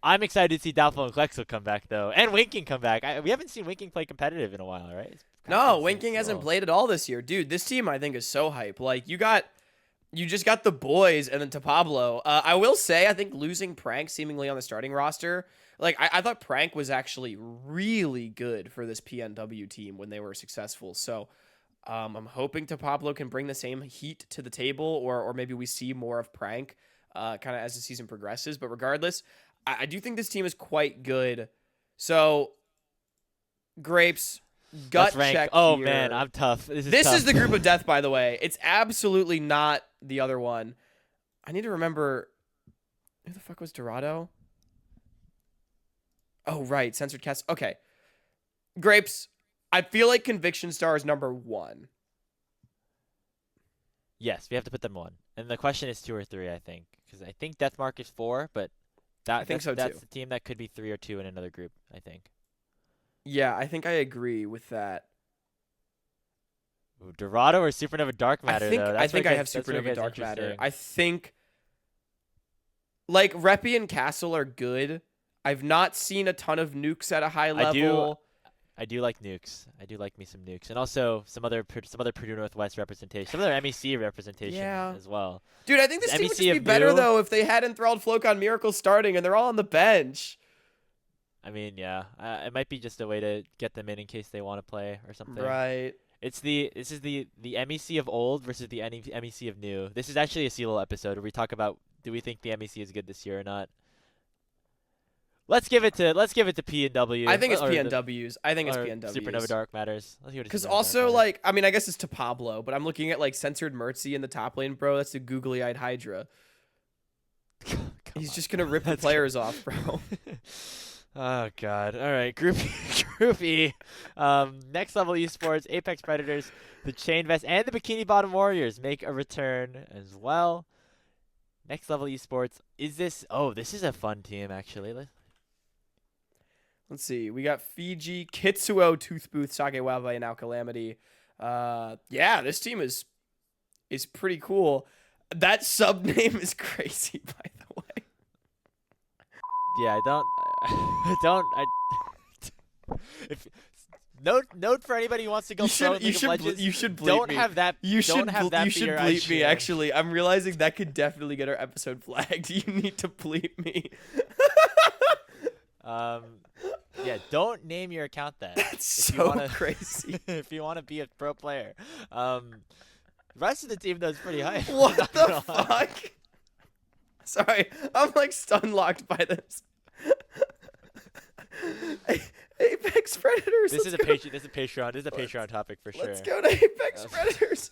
Speaker 1: I'm excited to see Doubtful and Klexo come back, though, and Winking come back. We haven't seen Winking play competitive in a while, right?
Speaker 2: No, Winking hasn't played at all this year. Dude, this team I think is so hype. Like, you got You just got the boys and then to Pablo. I will say, I think losing Prank seemingly on the starting roster, like I thought Prank was actually really good for this PNW team when they were successful. So I'm hoping to Pablo can bring the same heat to the table, or maybe we see more of Prank kind of as the season progresses. But regardless, I do think this team is quite good. So Grapes, gut check
Speaker 1: Oh
Speaker 2: here.
Speaker 1: man, I'm tough. This
Speaker 2: This is the group of death, by the way. It's absolutely not the other one. I need to remember, who the fuck was Dorado? Oh, right. Censored Cast. Okay. Grapes, I feel like Conviction Star is number 1.
Speaker 1: Yes, we have to put them 1. And the question is 2 or 3, I think. Because I think Deathmark is 4, but
Speaker 2: I think so,
Speaker 1: that's
Speaker 2: too.
Speaker 1: the team that could be 3 or 2 in another group, I think.
Speaker 2: Yeah, I think I agree with that.
Speaker 1: Ooh, Dorado or Supernova Dark Matter, though?
Speaker 2: I think I have Supernova Dark Matter. I think, like, Reppy and Castle are good. I've not seen a ton of nukes at a high level.
Speaker 1: I do like nukes. I do like me some nukes, and also some other Purdue Northwest representation, some other MEC representation as well.
Speaker 2: Dude, I think this team would just be better though if they had Enthralled Flocon Miracle starting and they're all on the bench.
Speaker 1: I mean, yeah, it might be just a way to get them in case they want to play or something.
Speaker 2: Right.
Speaker 1: This is the MEC of old versus the MEC of new. This is actually a CELO episode where we talk about, do we think the MEC is good this year or not? Let's give it to P&W.
Speaker 2: I think it's PNWs. I think it's PNWs.
Speaker 1: Supernova Dark Matters.
Speaker 2: Because also, like, I mean, I guess it's to Pablo, but I'm looking at, like, Censored Mertzy in the top lane, bro. That's the googly-eyed Hydra. He's just going to rip the players off, bro.
Speaker 1: Oh, God. All right, Group E. Next Level Esports, Apex Predators, the Chain Vest, and the Bikini Bottom Warriors make a return as well. Next Level Esports. Is this... Oh, this is a fun team, actually.
Speaker 2: Let's see. We got Fiji, Kitsuo, Toothbooth, Sake Wabe, and Now Calamity. Yeah, this team is pretty cool. That sub name is crazy, by the way.
Speaker 1: Yeah, if note for anybody who wants to go pro in League of Legends,
Speaker 2: you should bleep
Speaker 1: don't
Speaker 2: me.
Speaker 1: have that.
Speaker 2: You should
Speaker 1: bleep
Speaker 2: me. Actually, I'm realizing that could definitely get our episode flagged. You need to bleep me.
Speaker 1: Yeah, don't name your account that.
Speaker 2: That's so crazy.
Speaker 1: If you want to be a pro player, the rest of the team does pretty high.
Speaker 2: What the fuck? Sorry, I'm like stun locked by this. Apex Predators.
Speaker 1: This is a Patreon. This is a Patreon topic for sure.
Speaker 2: Let's go to Apex Predators.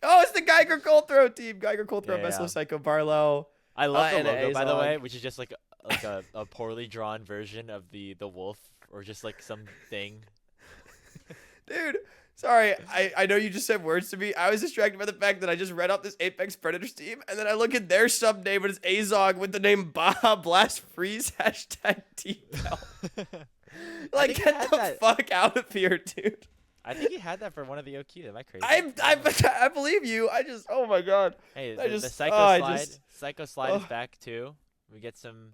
Speaker 2: Oh, it's the Geiger Cold Throw team. Geiger Cold Throw, Meslo Psycho Barlow.
Speaker 1: I love the logo, by the way, which is just like a poorly drawn version of the wolf, or just like something.
Speaker 2: Dude, sorry, I know you just said words to me. I was distracted by the fact that I just read out this Apex Predators team, and then I look at their sub name, and it's Azog with the name Baja Blast Freeze #TPL. Like, get the fuck out of here, dude.
Speaker 1: I think he had that for one of the OQ. Am I crazy?
Speaker 2: I believe you. Oh my god.
Speaker 1: Hey, the Psycho Slide is back too. We get some.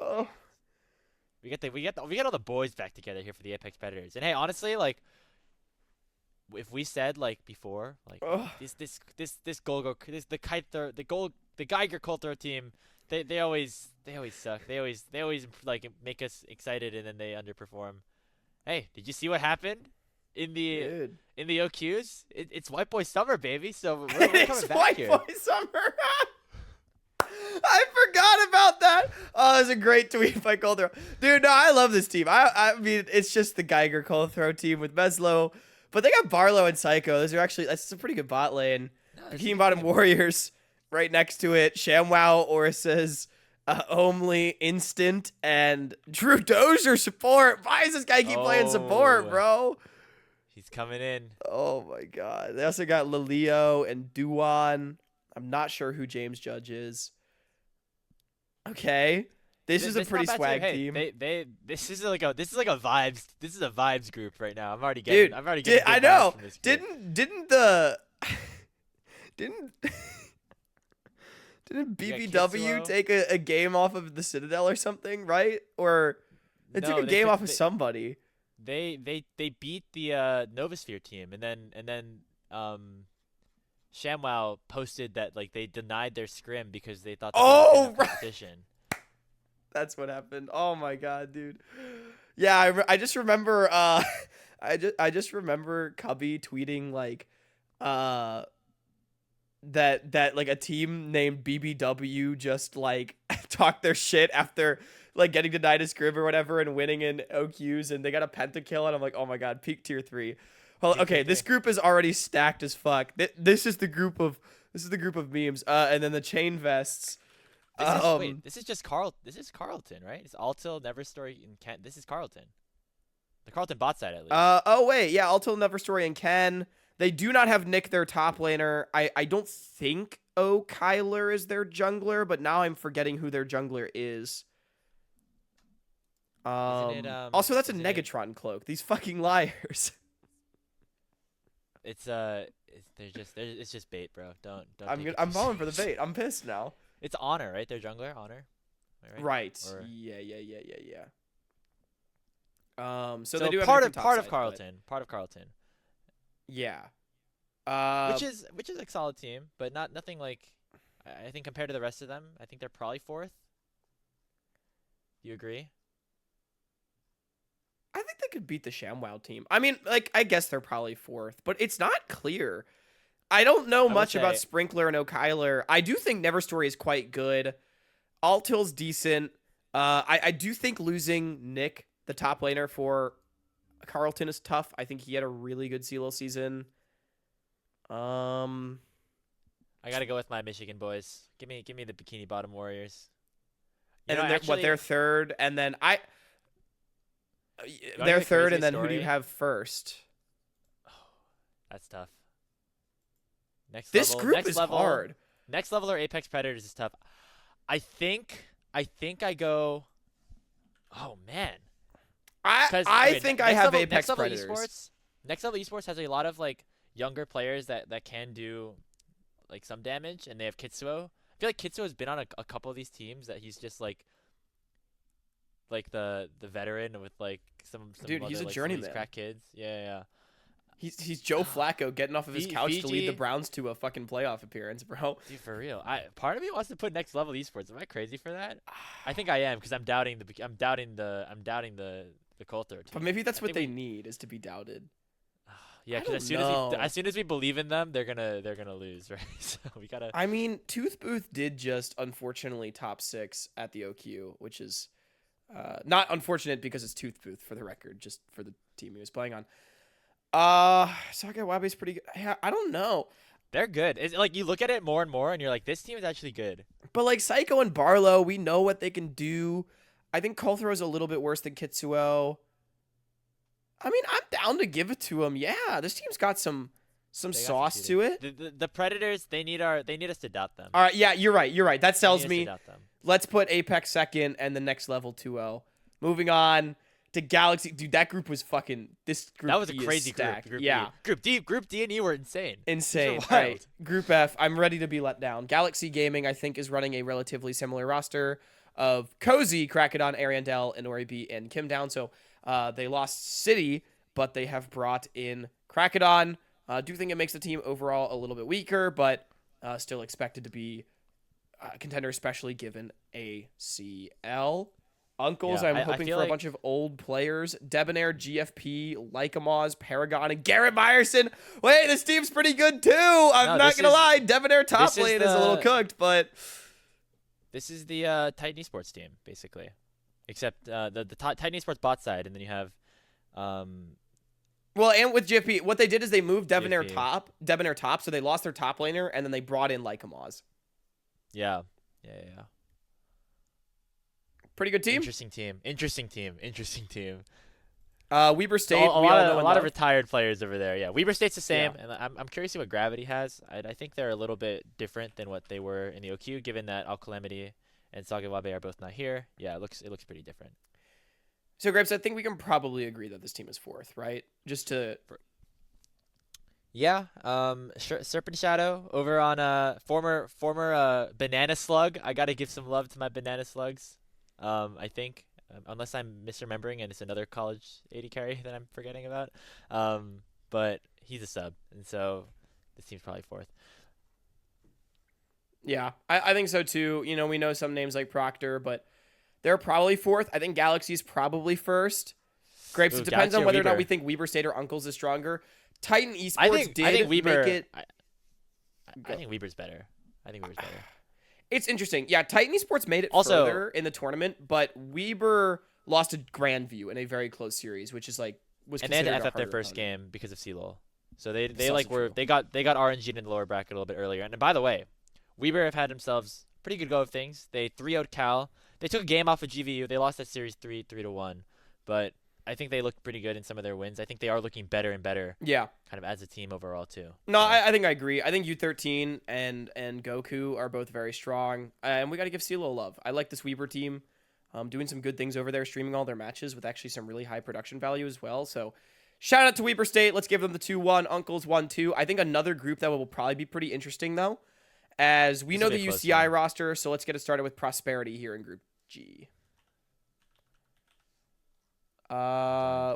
Speaker 1: We get all the boys back together here for the Apex Predators. And hey, honestly, like, if we said like before, like this Geiger Cold Throw team, they always suck. They always like make us excited and then they underperform. Hey, did you see what happened in the OQs? It's White Boy Summer, baby. So we're coming back here.
Speaker 2: White Boy Summer. I forgot about that. Oh, it was a great tweet by Cold Throw. Dude, no, I love this team. I mean, it's just the Geiger Cold Throw team with Meslo. But they got Barlow and Psycho. That's a pretty good bot lane. Team Bottom Warriors right next to it. ShamWow, Oris's, Omely, Instant, and Drew Dozier support. Why does this guy keep playing support, bro?
Speaker 1: He's coming in.
Speaker 2: Oh, my God. They also got Lelio and Duan. I'm not sure who James Judge is. Okay. This is a pretty swag team.
Speaker 1: This is like a vibes. This is a vibes group right now. I'm already
Speaker 2: getting. I know.
Speaker 1: From this
Speaker 2: Didn't BBW take a game off of the Citadel or something, right? Or they took a game off of somebody.
Speaker 1: They beat the Novasphere team, and then ShamWow posted that like they denied their scrim because they thought that
Speaker 2: Oh,
Speaker 1: there was competition.
Speaker 2: That's what happened. Oh my god, dude. Yeah, I just remember I just remember Cubby tweeting like that like a team named BBW just like talked their shit after like getting denied a scrim or whatever and winning in OQs, and they got a pentakill, and I'm like, oh my god, peak tier 3. Well, okay, this group is already stacked as fuck. This is the group of memes. And then the chain vests.
Speaker 1: Wait, this is just This is Carleton, right? It's Altil, Neverstory, and Kent. This is Carleton. The Carleton bot side, at least.
Speaker 2: Oh wait, yeah, Altil, Neverstory, and Ken. They do not have Nick, their top laner. I don't think Kyler is their jungler, but now I'm forgetting who their jungler is. Also, that's a Negatron cloak. These fucking liars.
Speaker 1: It's just bait, bro. Don't.
Speaker 2: I'm falling for the bait. I'm pissed now.
Speaker 1: It's Honor, right? Their jungler, Honor.
Speaker 2: Right.
Speaker 1: Or...
Speaker 2: Yeah. So they do have
Speaker 1: part of
Speaker 2: Carleton.
Speaker 1: Part of Carleton.
Speaker 2: Yeah.
Speaker 1: Which is like solid team, but nothing like. I think compared to the rest of them, I think they're probably 4th. Do you agree?
Speaker 2: I think they could beat the ShamWow team. I mean, like, I guess they're probably 4th, but it's not clear. I don't know much about Sprinkler and O'Kyler. I do think Neverstory is quite good. Altil's decent. I do think losing Nick, the top laner for Carleton, is tough. I think he had a really good CLO season.
Speaker 1: I gotta go with my Michigan boys. Give me the Bikini Bottom Warriors.
Speaker 2: They're 3rd, and then they're 3rd, and then who do you have first?
Speaker 1: Oh, that's tough.
Speaker 2: This group is hard.
Speaker 1: Next level or Apex Predators is tough. I think I go. Oh man.
Speaker 2: I think I have Apex Predators.
Speaker 1: Next level esports has a lot of like younger players that can do like some damage, and they have Kitsuo. I feel like Kitsuo has been on a couple of these teams that he's just like the veteran with like some
Speaker 2: dude. He's a journeyman.
Speaker 1: Crack kids. Yeah.
Speaker 2: He's Joe Flacco getting off of his couch to lead the Browns to a fucking playoff appearance, bro.
Speaker 1: Dude, for real. Part of me wants to put next level esports. Am I crazy for that? I think I am, because I'm doubting the Coulter team.
Speaker 2: But maybe that's what they need, is to be doubted.
Speaker 1: Yeah, because as soon as we believe in them, they're gonna lose, right? So we gotta.
Speaker 2: I mean, Tooth Booth did just unfortunately top 6 at the OQ, which is not unfortunate because it's Tooth Booth, for the record, just for the team he was playing on. Saga Wabe's pretty good. Yeah, I don't know.
Speaker 1: They're good. It's like you look at it more and more, and you're like, this team is actually good.
Speaker 2: But like Psycho and Barlow, we know what they can do. I think Coulthro is a little bit worse than Kitsuo. I mean, I'm down to give it to him. Yeah, this team's got some sauce to it.
Speaker 1: The Predators, they need us to doubt them.
Speaker 2: All right, yeah, you're right. That sells me. Let's put Apex 2nd and the next level 2-0. Moving on to Galaxy. Dude, that group was fucking. This group.
Speaker 1: That was a crazy group. Group D and E were insane.
Speaker 2: Right. Group F. I'm ready to be let down. Galaxy Gaming, I think, is running a relatively similar roster of Cozy, Crackedon, Ariandel, and Oribi and Kim Down. So they lost City, but they have brought in Crackedon. I do think it makes the team overall a little bit weaker, but still expected to be a contender, especially given ACL. Uncles, I'm hoping for a bunch of old players. Debonair, GFP, Lycamaz, Paragon, and Garrett Meyerson. Wait, this team's pretty good too. I'm not going to lie. Debonair top lane is a little cooked, but...
Speaker 1: This is the Titan Esports team, basically. Except the Titan Esports bot side, and then you have...
Speaker 2: Well, and with GFP, what they did is they moved Debonair top, so they lost their top laner, and then they brought in Lycamaz.
Speaker 1: Yeah.
Speaker 2: Pretty good team.
Speaker 1: Interesting team.
Speaker 2: Weber State.
Speaker 1: So a lot of retired players over there. Yeah, Weber State's the same, and I'm curious to see what Gravity has. I think they're a little bit different than what they were in the OQ, given that Alcalamity and Sagawabe are both not here. Yeah, it looks pretty different.
Speaker 2: So, Grapes, I think we can probably agree that this team is 4th, right? Just to.
Speaker 1: Yeah. Serpent Shadow over on former Banana Slug. I gotta give some love to my Banana Slugs. I think, unless I'm misremembering and it's another college AD carry that I'm forgetting about. But he's a sub, and so this team's probably 4th.
Speaker 2: Yeah, I think so too. You know, we know some names like Proctor, but they're probably fourth. I think Galaxy's probably first. Grapes, it depends on whether or not we think Weber State or Uncles is stronger. Titan Esports
Speaker 1: I think Weber,
Speaker 2: make it.
Speaker 1: I think Weber's better. I think Weber's better.
Speaker 2: It's interesting. Yeah, Titan Esports made it further in the tournament, but Weber lost to Grandview in a very close series, which is like was
Speaker 1: and they had to
Speaker 2: considered
Speaker 1: F up their first game because of CLOL. So they got RNG'd in the lower bracket a little bit earlier. And by the way, Weber have had themselves a pretty good go of things. They 3-0'd Cal. They took a game off of GVU. They lost that series 3-1, but I think they looked pretty good in some of their wins. I think they are looking better and better.
Speaker 2: Yeah.
Speaker 1: Kind of as a team overall too.
Speaker 2: No, I think I agree. I think U13 and Goku are both very strong, and we got to give CeeLo love. I like this Weber team, doing some good things over there, streaming all their matches with actually some really high production value as well. So, shout out to Weber State. Let's give them the 2-1. Uncles 1-2. I think another group that will probably be pretty interesting though, as we know the UCI roster. So let's get it started with Prosperity here in Group G.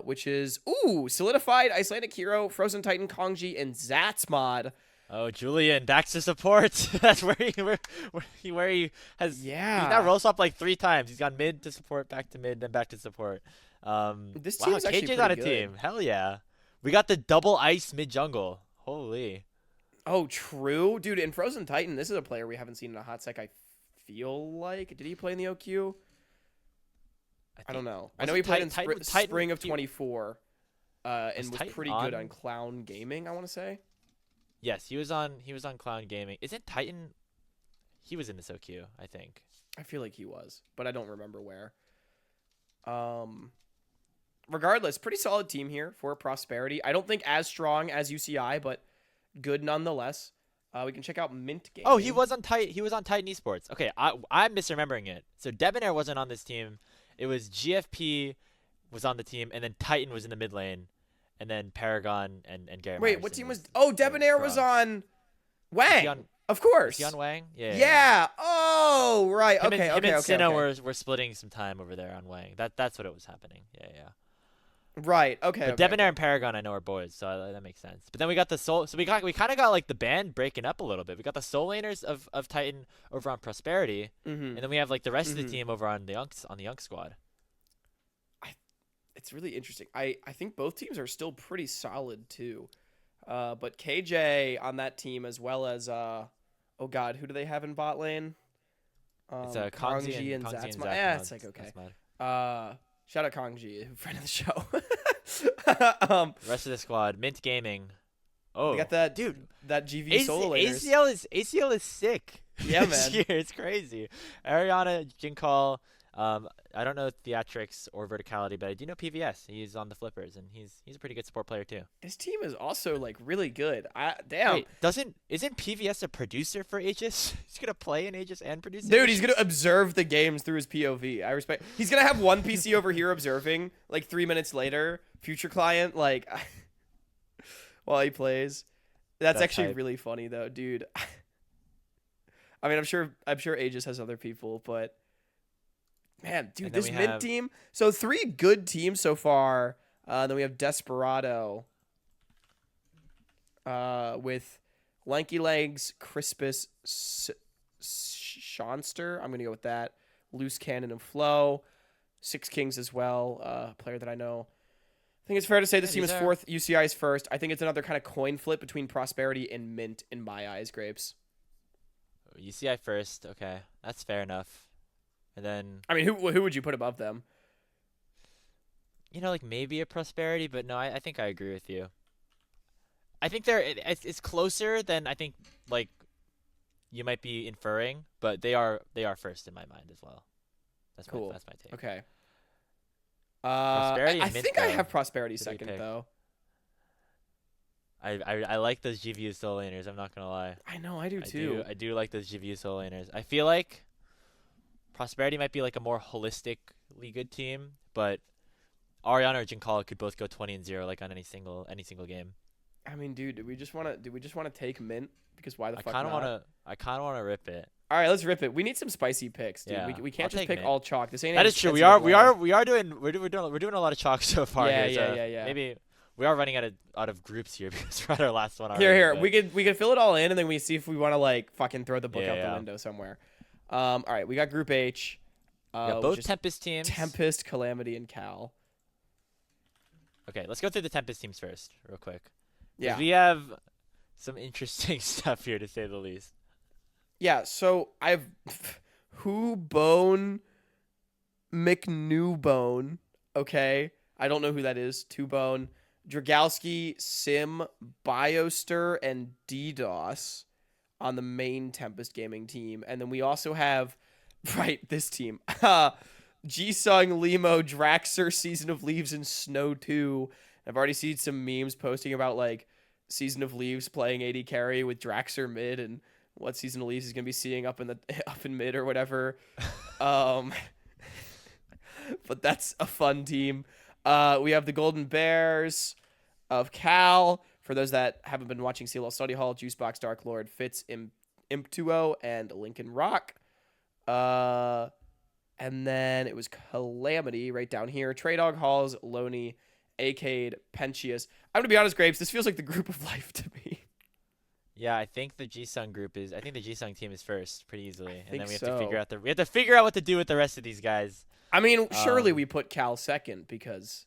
Speaker 2: Which is Solidified, Icelandic Hero, Frozen Titan, Kongji, and Zatsmod.
Speaker 1: Oh, Julian, back to support. That's where he has.
Speaker 2: Yeah.
Speaker 1: He's now role swapped like 3 times. He's gone mid to support, back to mid, then back to support.
Speaker 2: This team's actually
Speaker 1: KJ's on a
Speaker 2: good.
Speaker 1: team. Hell yeah. We got the double ice mid jungle. Holy.
Speaker 2: Oh, true, dude. In Frozen Titan, this is a player we haven't seen in a hot sec. I feel like did he play in the OQ? I don't know. I know he played in spring of 24, and was pretty good on Clown Gaming, I want to say.
Speaker 1: Yes, he was on Clown Gaming. Isn't Titan? He was in this OQ, I think.
Speaker 2: I feel like he was, but I don't remember where. Regardless, pretty solid team here for Prosperity. I don't think as strong as UCI, but good nonetheless. We can check out Mint Gaming.
Speaker 1: Oh, he was on Titan Esports. Okay, I'm misremembering it. So Debonair wasn't on this team. It was GFP was on the team, and then Titan was in the mid lane, and then Paragon and Gary.
Speaker 2: Wait, what team was? Oh, Debonair was on Wang. Of course.
Speaker 1: Was he on Wang?
Speaker 2: Yeah. Oh, right. Okay.
Speaker 1: Him and Sinnoh were splitting some time over there on Wang. That's what it was happening. Yeah.
Speaker 2: Right. Okay.
Speaker 1: But Debonair and Paragon I know are boys, so that makes sense. But then we got the Soul. So we kind of got like the band breaking up a little bit. We got the Soul Laners of Titan over on Prosperity, and then we have like the rest of the team over on the Yunk squad.
Speaker 2: It's really interesting. I think both teams are still pretty solid too. But KJ on that team as well as oh god, who do they have in bot lane?
Speaker 1: It's
Speaker 2: Kongji and Zatsmod. Yeah, it's like okay. Shout out Kongji, friend of the show.
Speaker 1: Rest of the squad, Mint Gaming. Oh,
Speaker 2: we got that dude. That GV solo laners.
Speaker 1: ACL is sick.
Speaker 2: Yeah, man.
Speaker 1: This year, it's crazy. Ariana, Jinkall. I don't know Theatrics or Verticality, but I do know PVS. He's on the Flippers, and he's a pretty good support player too.
Speaker 2: His team is also like really good. Damn.
Speaker 1: Wait, isn't PVS a producer for Aegis? He's gonna play in Aegis and produce.
Speaker 2: Dude, he's gonna observe the games through his POV. I respect. He's gonna have one PC over here observing, like 3 minutes later, future client, like while he plays. That's actually hype. Really funny though, dude. I mean, I'm sure Aegis has other people, but. Man, dude, this mid team. So 3 good teams so far. Then we have Desperado with Lanky Legs, Crispus, Shonster. I'm going to go with that. Loose Cannon and Flow. 6 Kings as well. Player that I know. I think it's fair to say this team is 4th. UCI is 1st. I think it's another kind of coin flip between Prosperity and Mint in my eyes, Grapes.
Speaker 1: UCI 1st. Okay, that's fair enough. And then
Speaker 2: I mean, who would you put above them?
Speaker 1: You know, like maybe a Prosperity, but no, I think I agree with you. I think it's closer than I think like you might be inferring, but they are first in my mind as well. That's cool. That's my take.
Speaker 2: Okay.
Speaker 1: Prosperity
Speaker 2: I think I have Prosperity second though.
Speaker 1: I like those GVU solo laners. I'm not gonna lie.
Speaker 2: I know, I do too.
Speaker 1: I do like those GVU solo laners. I feel like Prosperity might be like a more holistically good team, but Ariana or Jinkala could both go 20-0 like on any single game.
Speaker 2: I mean, dude, do we just want to take Mint? Because why the fuck not?
Speaker 1: I kind of want to rip it.
Speaker 2: All right, let's rip it. We need some spicy picks, dude.
Speaker 1: Yeah,
Speaker 2: we can't just pick Mint. All chalk. This ain't
Speaker 1: that is true. We're doing a lot of chalk so far.
Speaker 2: Yeah.
Speaker 1: Maybe We are running out of groups here because we're at our last one already.
Speaker 2: Here.
Speaker 1: But...
Speaker 2: We could fill it all in, and then we see if we want to like fucking throw the book out the
Speaker 1: Yeah.
Speaker 2: window somewhere. All right, we got Group H.
Speaker 1: We got both Tempest teams.
Speaker 2: Tempest, Calamity, and Cal.
Speaker 1: Okay, let's go through the Tempest teams first, real quick.
Speaker 2: Yeah.
Speaker 1: We have some interesting stuff here, to say the least.
Speaker 2: Yeah, so I've Who Bone McNewbone. Okay. I don't know who that is. Two Bone. Dragowski, Sim, Bioster, and DDoS on the main Tempest Gaming team. And then we also have, right, this team. Jisung, Limo, Draxer, Season of Leaves, and Snow 2. I've already seen some memes posting about, like, Season of Leaves playing AD carry with Draxer mid and what Season of Leaves is going to be seeing up in mid or whatever. But that's a fun team. We have the Golden Bears of Cal. For those that haven't been watching CLL Study Hall, Juicebox, Dark Lord, Fitz, Imp2O, and Lincoln Rock. And then it was Calamity right down here. Trey Dog, Halls, Loney, Acade, Pentius. I'm going to be honest, Grapes, this feels like the group of life to me.
Speaker 1: Yeah, I think the the Jisung team is first pretty easily. And then we have
Speaker 2: to
Speaker 1: figure out what to do with the rest of these guys.
Speaker 2: I mean, surely we put Cal second because,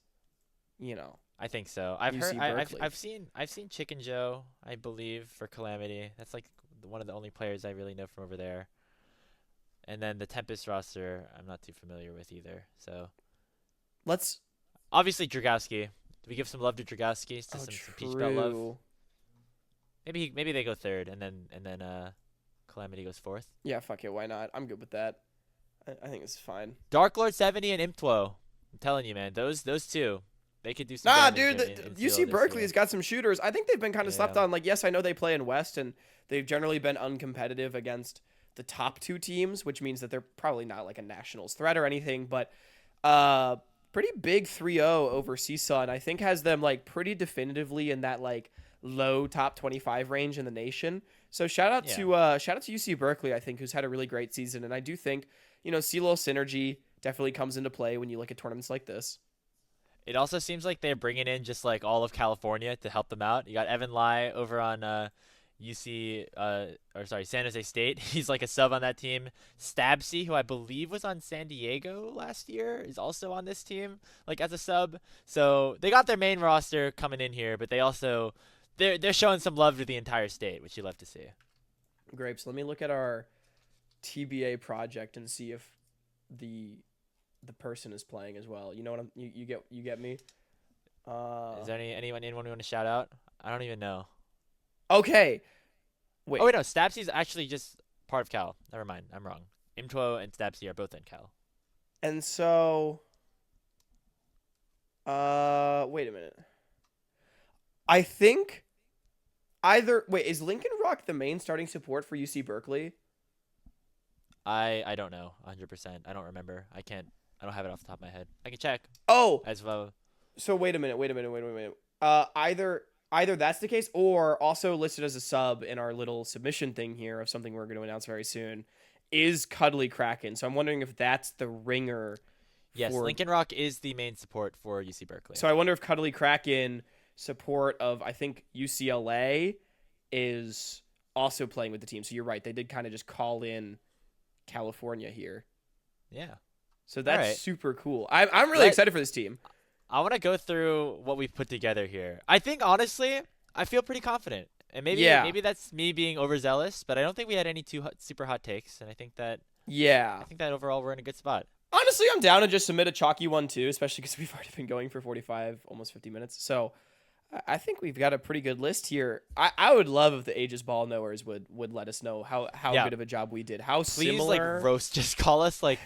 Speaker 1: I think so. I've seen Chicken Joe, I believe, for Calamity. That's like one of the only players I really know from over there. And then the Tempest roster, I'm not too familiar with either. So obviously Dragowski. Do we give some love to Dragowski? Some Peach Belt love. Maybe they go third, and then Calamity goes fourth.
Speaker 2: Yeah, fuck it, why not? I'm good with that. I think it's fine.
Speaker 1: Dark Lord 70 and Imp2O. I'm telling you, man, those two, they could do some.
Speaker 2: Nah,
Speaker 1: damage
Speaker 2: dude,
Speaker 1: in
Speaker 2: UC Berkeley has got some shooters. I think they've been kind of slept on. Like, yes, I know they play in West, and they've generally been uncompetitive against the top two teams, which means that they're probably not like a nationals threat or anything. But pretty big 3-0 over Seesaw, and I think has them like pretty definitively in that like low top 25 range in the nation. So shout out to UC Berkeley, I think, who's had a really great season, and I do think CLO synergy definitely comes into play when you look at tournaments like this.
Speaker 1: It also seems like they're bringing in just like all of California to help them out. You got Evan Lai over on San Jose State. He's like a sub on that team. Stabsy, who I believe was on San Diego last year, is also on this team, like as a sub. So they got their main roster coming in here, but they also they're showing some love to the entire state, which you love to see.
Speaker 2: Grapes, let me look at our TBA project and see if the person is playing as well. You know what you get me?
Speaker 1: Is there anyone you want to shout out? I don't even know.
Speaker 2: Okay. Wait.
Speaker 1: Oh wait, no, Stabsy's actually just part of Cal. Never mind, I'm wrong. Imp2O and Stabsy are both in Cal.
Speaker 2: And so wait a minute. I think is Lincoln Rock the main starting support for UC Berkeley?
Speaker 1: I don't know 100%. I don't remember. I don't have it off the top of my head. I can check.
Speaker 2: Oh.
Speaker 1: As well.
Speaker 2: So wait a minute. Either that's the case, or also listed as a sub in our little submission thing here of something we're going to announce very soon is Cuddly Kraken. So I'm wondering if that's the ringer.
Speaker 1: Yes, Lincoln Rock is the main support for UC Berkeley.
Speaker 2: So I wonder if Cuddly Kraken support of, I think, UCLA is also playing with the team. So you're right. They did kind of just call in California here.
Speaker 1: Yeah.
Speaker 2: So that's super cool. I'm really excited for this team.
Speaker 1: I want to go through what we've put together here. I think, honestly, I feel pretty confident. And maybe that's me being overzealous, but I don't think we had any super hot takes. And I think that overall we're in a good spot.
Speaker 2: Honestly, I'm down to just submit a chalky one too, especially because we've already been going for 45, almost 50 minutes. So I think we've got a pretty good list here. I would love if the Aegis ball knowers would let us know how good of a job we did. How similar.
Speaker 1: Please, just call us the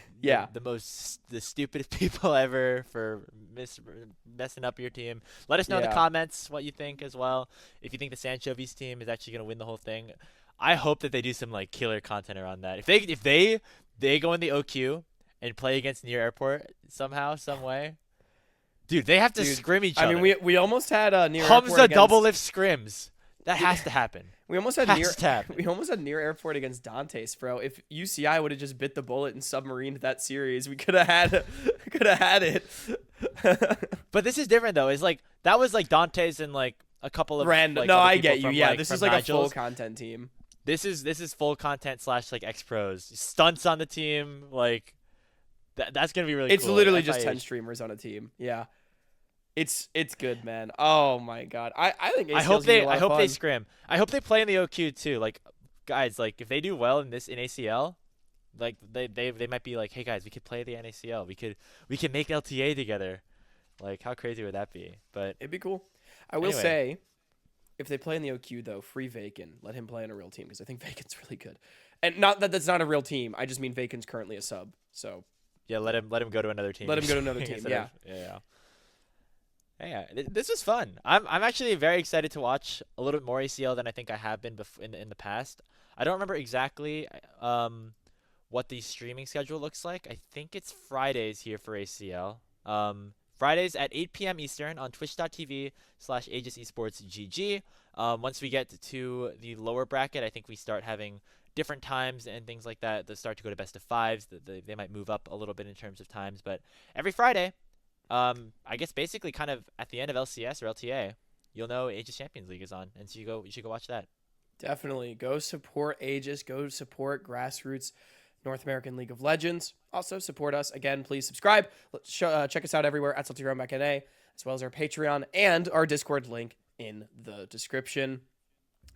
Speaker 1: stupidest people ever for messing up your team. Let us know in the comments what you think as well. If you think the Sanchovies team is actually going to win the whole thing, I hope that they do some like killer content around that. If they go in the OQ and play against Near Airport somehow, some way. Dude, they have to scrim each other.
Speaker 2: I mean, we almost had Near
Speaker 1: Humzh
Speaker 2: Airport against...
Speaker 1: double lift scrims. That has to happen.
Speaker 2: We almost had Near Airport against Dantes, bro. If UCI would have just bit the bullet and submarined that series, we could have had it.
Speaker 1: But this is different though. It's like that was like Dante's and like a couple of
Speaker 2: random.
Speaker 1: Like,
Speaker 2: no,
Speaker 1: other
Speaker 2: I
Speaker 1: people
Speaker 2: get you.
Speaker 1: from,
Speaker 2: Yeah,
Speaker 1: like,
Speaker 2: this is
Speaker 1: from
Speaker 2: like a full
Speaker 1: Nigel's.
Speaker 2: content team.
Speaker 1: This is full content / like ex-pros stunts on the team. Like that's gonna be really.
Speaker 2: It's
Speaker 1: cool.
Speaker 2: literally
Speaker 1: Like,
Speaker 2: just 10 streamers on a team. Yeah, it's good, man. Oh my god, I think ACL's
Speaker 1: I hope they scrim. I hope they play in the OQ too. Like guys, like if they do well in ACL, like they might be like, hey guys, we could play the NACL. We could make LTA together. Like how crazy would that be? But
Speaker 2: it'd be cool. I will say, if they play in the OQ though, free Vacan. Let him play on a real team because I think Vacan's really good. And not that that's not a real team. I just mean Vacan's currently a sub. So
Speaker 1: yeah, let him go to another team.
Speaker 2: Let him go to another team. Yeah.
Speaker 1: Yeah, this was fun. I'm actually very excited to watch a little bit more ACL than I think I have been in the past. I don't remember exactly what the streaming schedule looks like. I think it's Fridays here for ACL. Fridays at 8 p.m. Eastern on twitch.tv/Aegis Esports GG. Once we get to the lower bracket, I think we start having different times and things like that. They start to go to best of fives. They might move up a little bit in terms of times, but every Friday, I guess basically kind of at the end of LCS or LTA, you'll know Aegis Champions League is on, and so you should go watch that.
Speaker 2: Definitely go support Aegis. Go support Grassroots North American League of Legends. Also support us. Again, please subscribe. Check us out everywhere at Salty Runback NA, as well as our Patreon and our Discord link in the description.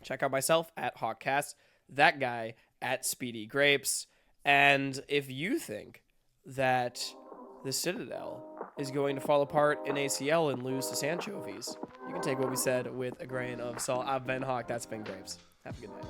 Speaker 2: Check out myself at Hawkcast, that guy at Speedy Grapes. And if you think that the Citadel is going to fall apart in ACL and lose to Sanchovies, you can take what we said with a grain of salt. I've been Hawk. That's been Grapes. Have a good night.